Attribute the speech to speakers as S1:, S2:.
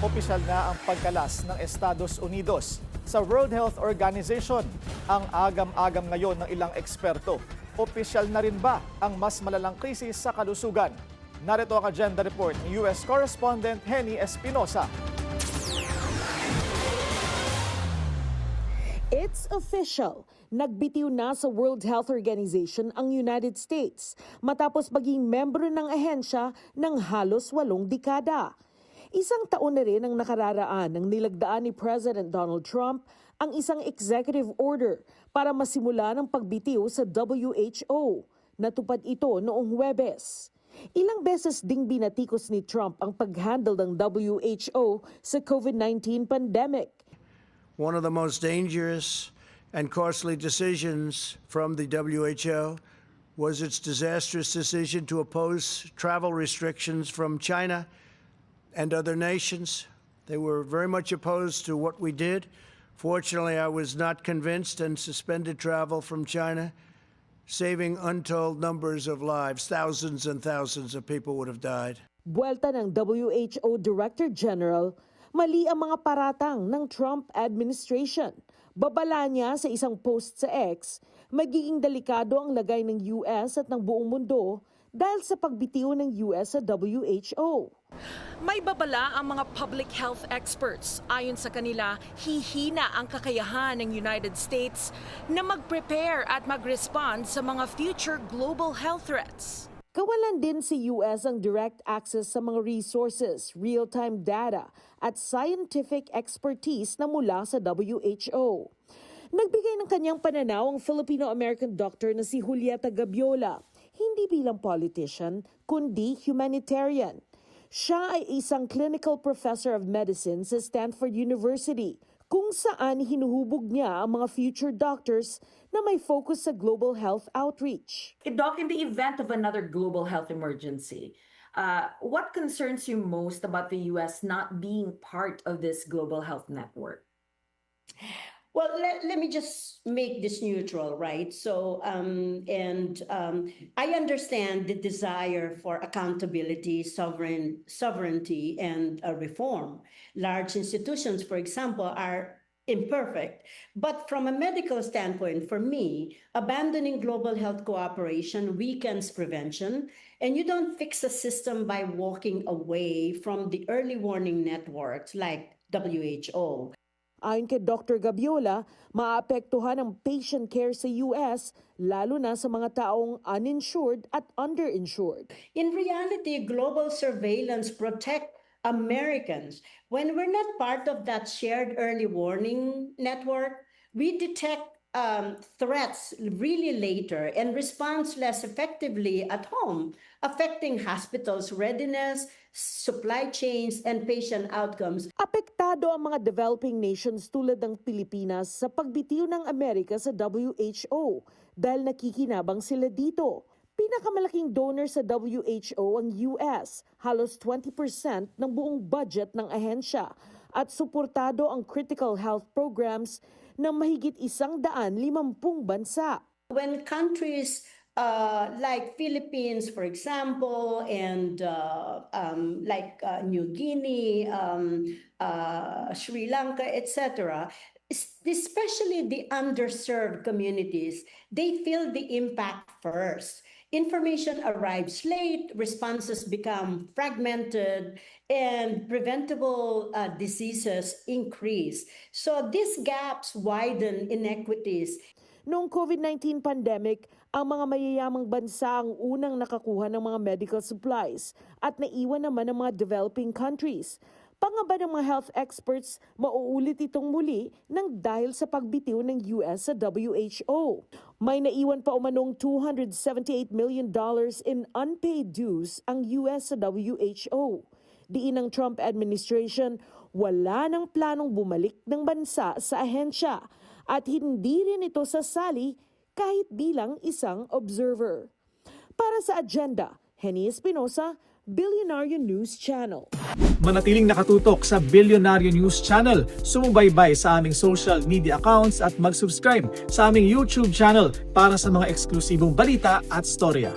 S1: Opisyal na ang pagkalas ng Estados Unidos sa World Health Organization. Ang agam-agam ngayon ng ilang eksperto. Opisyal na rin ba ang mas malalang krisis sa kalusugan? Narito ang agenda report ni US correspondent Henny Espinosa.
S2: It's official. Nagbitiw na sa World Health Organization ang United States matapos maging membro ng ahensya ng halos 8 dekada. Isang taon na rin ang nakararaan nang nilagdaan ni President Donald Trump ang isang executive order para masimula ng pagbitiw sa WHO. Natupad ito noong Huwebes. Ilang beses ding binatikos ni Trump ang pag-handle ng WHO sa COVID-19 pandemic.
S3: One of the most dangerous and costly decisions from the WHO was its disastrous decision to oppose travel restrictions from China and other nations. They were very much opposed to what we did. Fortunately, I was not convinced and suspended travel from China, saving untold numbers of lives. Thousands and thousands of people would have died.
S2: Buwelta ng WHO Director General, mali ang mga paratang ng Trump administration. Babala niya sa isang post sa X, magiging delikado ang lagay ng US at ng buong mundo dahil sa pagbitiw ng US sa WHO.
S4: May babala ang mga public health experts. Ayon sa kanila, hihina ang kakayahan ng United States na mag-prepare at mag-respond sa mga future global health threats.
S2: Kawalan din sa US ang direct access sa mga resources, real-time data at scientific expertise na mula sa WHO. Nagbigay ng kanyang pananaw ang Filipino-American doctor na si Julieta Gabiola, hindi bilang politician, kundi humanitarian. Siya ay isang clinical professor of medicine sa Stanford University, kung saan hinuhubog niya ang mga future doctors na may focus sa global health outreach.
S5: Doc, in the event of another global health emergency, what concerns you most about the U.S. not being part of this global health network?
S6: Well, let me just make this neutral, right? So, I understand the desire for accountability, sovereignty, and reform. Large institutions, for example, are imperfect. But from a medical standpoint, for me, abandoning global health cooperation weakens prevention, and you don't fix a system by walking away from the early warning networks like WHO.
S2: Ayon kay Dr. Gabiola, maapektuhan ang patient care sa US, lalo na sa mga taong uninsured at underinsured.
S6: In reality, global surveillance protect Americans. When we're not part of that shared early warning network, we detect threats really later and responds less effectively at home, affecting hospitals' readiness, supply chains, and patient outcomes.
S2: Apektado ang mga developing nations tulad ng Pilipinas sa pagbitiw ng Amerika sa WHO dahil nakikinabang sila dito. Pinakamalaking donor sa WHO ang US, halos 20% ng buong budget ng ahensya, at suportado ang critical health programs ng mahigit 150 bansa.
S6: When countries like Philippines, for example, and New Guinea, Sri Lanka, etc., especially the underserved communities, they feel the impact first. Information arrives late, responses become fragmented, and preventable diseases increase. So these gaps widen inequities.
S2: Noong COVID-19 pandemic, ang mga mayayamang bansa ang unang nakakuha ng mga medical supplies at naiwan naman ang mga developing countries. Pangamba ng mga health experts, mauulit itong muli nang dahil sa pagbitiw ng US sa WHO. May naiwan pa umanong $278 million in unpaid dues ang US sa WHO. Diin ng Trump administration, wala nang planong bumalik ng bansa sa ahensya at hindi rin ito sasali kahit bilang isang observer. Para sa agenda, Henny Espinosa, Billionaire News Channel.
S7: Manatiling nakatutok sa Billionaire News Channel. Sumubaybay sa aming social media accounts at mag-subscribe sa aming YouTube channel para sa mga eksklusibong balita at storya.